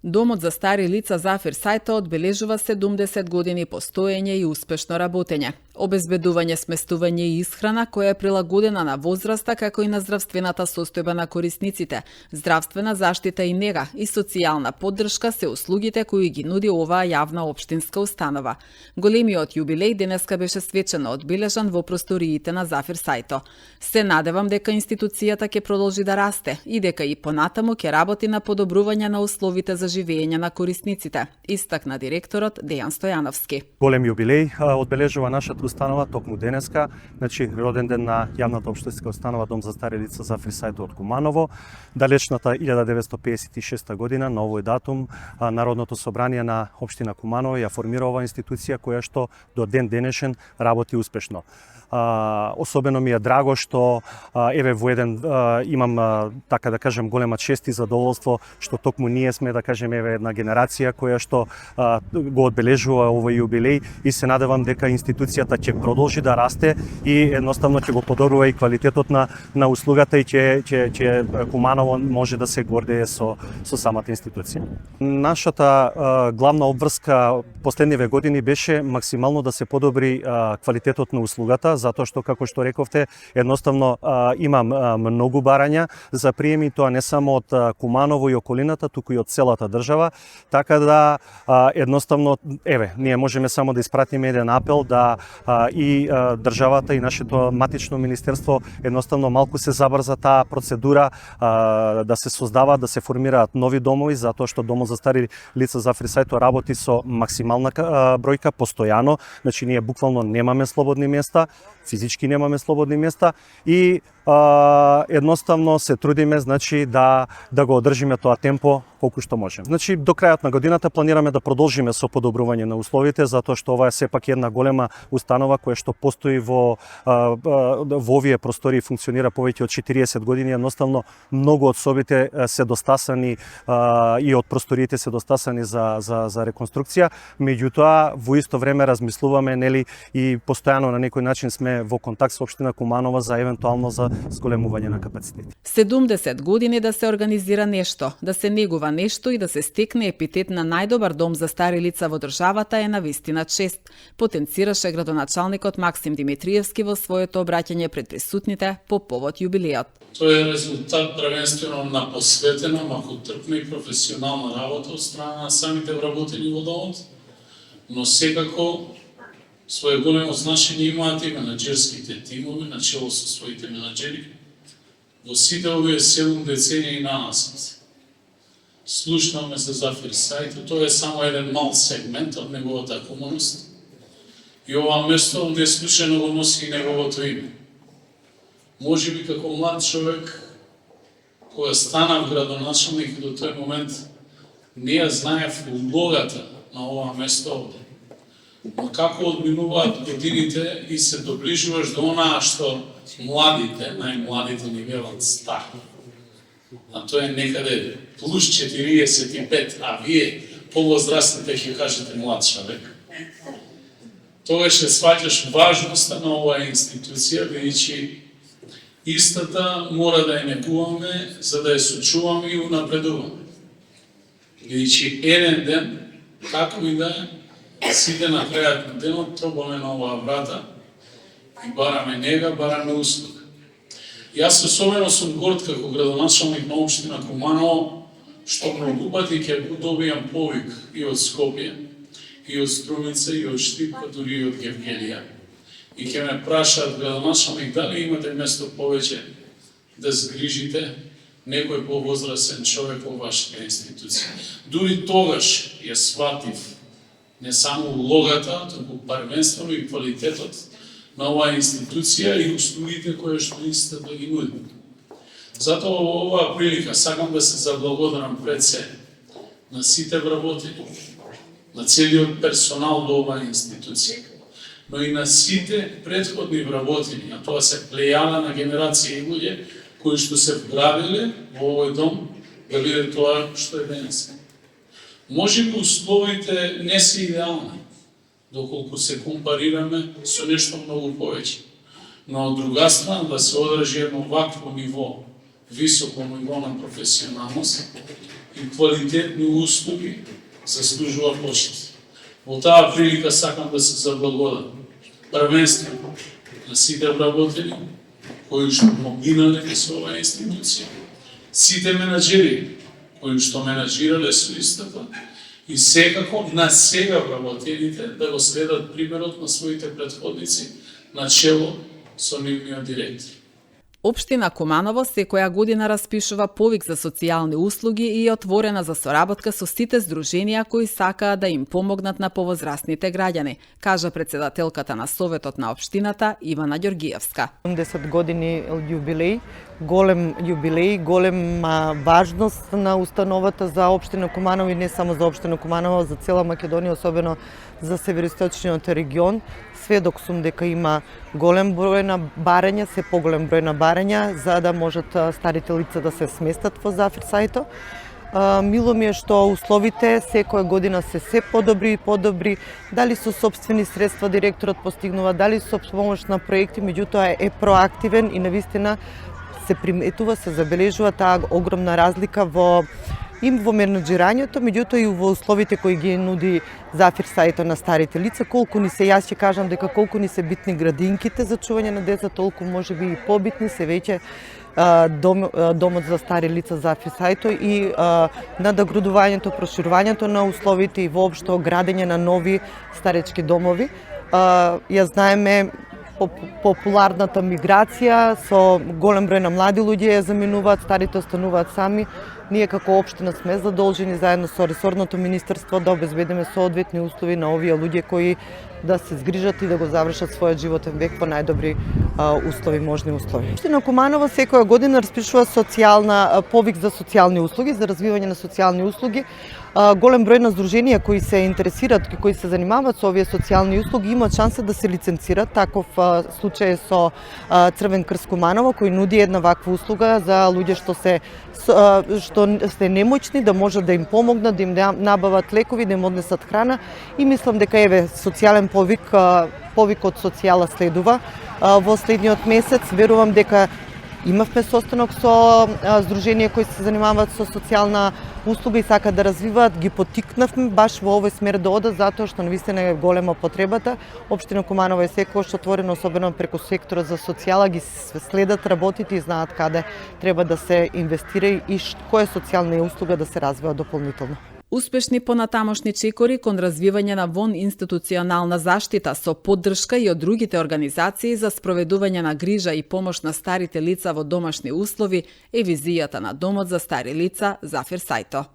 Домот за стари лица Зафир Сајто одбележува 70 години постоење и успешно работење. Обезбедување, сместување и исхрана која е прилагодена на возраста како и на здравствената состојба на корисниците, здравствена заштита и нега и социјална поддршка се услугите кои ги нуди оваа јавна општинска установа. Големиот јубилеј денеска беше свечено одбележан во просториите на Зафир Сајто. Се надевам дека институцијата ќе продолжи да расте и дека и понатаму ќе работи на подобрување на условите за живење на корисниците, истакна директорот Дејан Стојановски. Голем јубилеј одбележува нашата установа токму денеска, значи роден ден на јавната општинска установа Дом за стари лица Зафир Сајто од Куманово. Далечната 1956 година на овој датум Народното собрание на општина Куманово ја формира оваа институција која што до ден денешен работи успешно. Особено ми е драго што еве во еден имам така да кажем голема чест и задоволство што токму ние сме да кажем еве една генерација која што го одбележува овој јубилеј и се надевам дека институцијата ќе продолжи да расте и едноставно ќе го подобрува и квалитетот на услугата и ќе Куманово може да се гордее со самата институција. Нашата главна обврска последниве години беше максимално да се подобри квалитетот на услугата, затоа што како што рековте, едноставно имам многу барања за приеми, тоа не само од Куманово и околината, туку и од целата држава, така да едноставно ние можеме само да испратиме еден апел да и државата и нашето матично министерство едноставно малку се забрза таа процедура да се создава, да се формираат нови домови, затоа што Домот за стари лица Зафир Сајто работи со максимална бројка постојано, значи ние буквално немаме слободни места, физички немаме слободни места и едноставно се трудиме значи да го одржиме тоа темпо колку што можеме. Значи до крајот на годината планираме да продолжиме со подобрување на условите затоа што ова е сепак една голема установа која што постои во овие простори и функционира повеќе од 40 години, едноставно многу од собите се достасани и од просториите се достасани за реконструкција, меѓутоа во исто време размислуваме нели и постојано на некој начин сме во контакт со општина Куманово за евентуално за зголемување на капацитети. 70 години да се организира нешто, да се негува нешто и да се стекне епитет на најдобар дом за стари лица во државата е навистина чест, потенцираше градоначалникот Максим Димитриевски во своето обраќање пред присутните по повод јубилејот. Тој е резултат првенствено на посветена, макотрпна и професионална работа од страна на самите вработени во домот, но секако свое големо значење имаат и менаџерските тимови на чело со своите менаџери во сите овие 7 децении нанасад. Слушнаме за Зафир Сајто, тоа е само еден мал сегмент од неговата хуманост и ова место неслучено го носи и неговото име. Може би како млад човек, која станав градоначалник до тој момент, не ја знаев улогата на ова место овде. Но како одминуваат годините и се доближуваш до онаа што младите, најмладите ни велат стар. А тоа е некаде плюс 45, а вие повозрастните ќе кажете млад човек. Тогаш ќе сваќаш важноста на оваа институција, бидејќи истата мора да ја негуваме за да ја сочуваме и унапредуваме. Бидејќи еден ден, како и да е, сите на крајот на денот тробаме на оваа врата и бараме нега, бараме услуга. Јас особено сум горд како градоначалник на општина Куманово, што многу пати ќе добијам повик и од Скопје, и од Струмица, и од Штипка, дури и од Гевгелија. И ќе ме прашаат градоначалник дали имате место повеќе да згрижите некој повозрастен човек во вашата институција. Дури тогаш ја сватив не само улогата, туку првенствено и квалитетот на оваа институција и услугите кои што истата да ги нуди. Затоа во оваа прилика сакам да се заблагодарам пред се на сите вработени, на целиот персонал до оваа институција, но и на сите претходни вработени, а тоа се плејада на генерација и луѓе кои што се вградиле во овој дом да биде тоа што е денес. Може би условите не се идеални, доколку се компарираме со нешто многу повеќе. Но од друга страна да се одржи едно вакво ниво, високо ниво на професионалност и квалитетни услуги заслужува почит. Во таа прилика сакам да се заблагодарам првенствено на сите вработени кои што поминале со оваа институција, сите менаџери кои што менаџирале со истата и секако на сега вработените да го следат примерот на своите претходници на чело со нивниот директор. Општина Куманово секоја година распишува повик за социјални услуги и е отворена за соработка со сите здруженија кои сакаат да им помогнат на повозрастните граѓани, кажа председателката на Советот на општината Ивана Ѓоргиевска. 10 години јубилеј, голема важност на установата за општина Куманово и не само за општина Куманово, за цела Македонија, особено за североисточниот регион. Сведок сум дека има голем број на барања, се поголем број на барања, за да можат старите лица да се сместат во Зафир Сајто. Мило ми е што условите секоја година се подобри и подобри, дали со сопствени средства директорот постигнува, дали со помош на проекти, меѓутоа е проактивен и навистина се приметува, се забележува таа огромна разлика во менаџирањето, меѓутоа и во условите кои ги нуди Зафир Сајто на старите лица, колку ни се, јас ќе кажам дека колку ни се битни градинките за чување на деца, толку можеби и побитни се веќе домот за стари лица Зафир Сајто и надоградувањето, проширувањето на условите и воопшто градење на нови старечки домови. Ја знаеме популарната миграција, со голем број на млади луѓе ја заминуваат, старите остануваат сами. Ние како општина сме задолжени заедно со ресорното министерство да обезбедиме соодветни услови на овие луѓе кои да се згрижат и да го завршат својот животен век во најдобри услови, можни услови. Општина Куманово секоја година распишува повик за социјални услуги, за развивање на социјални услуги. Голем број на здруженија кои се интересираат и кои се занимаваат со овие социјални услуги имаат шанса да се лиценцират. Таков случај со Црвен крст Куманово кој нуди една ваква услуга за луѓе што се немоćни, да можат да им помогнат, да им набават лекови, да им однесат храна и мислам дека социјален повик од социјала следува. Во следниот месец верувам дека имавме состанок со здруженија кои се занимаваат со социјална услуга и сакаат да развиваат, ги поттикнавме баш во овој смер да одат, затоа што навистина е голема потребата. Општина Куманово е секогаш отворена, особено преку секторот за социјала, ги следат работите и знаат каде треба да се инвестира и која социјална услуга да се развива дополнително. Успешни понатамошни чекори кон развивање на институционална заштита со поддршка и од другите организации за спроведување на грижа и помош на старите лица во домашни услови е визијата на Домот за стари лица Зафир Сајто.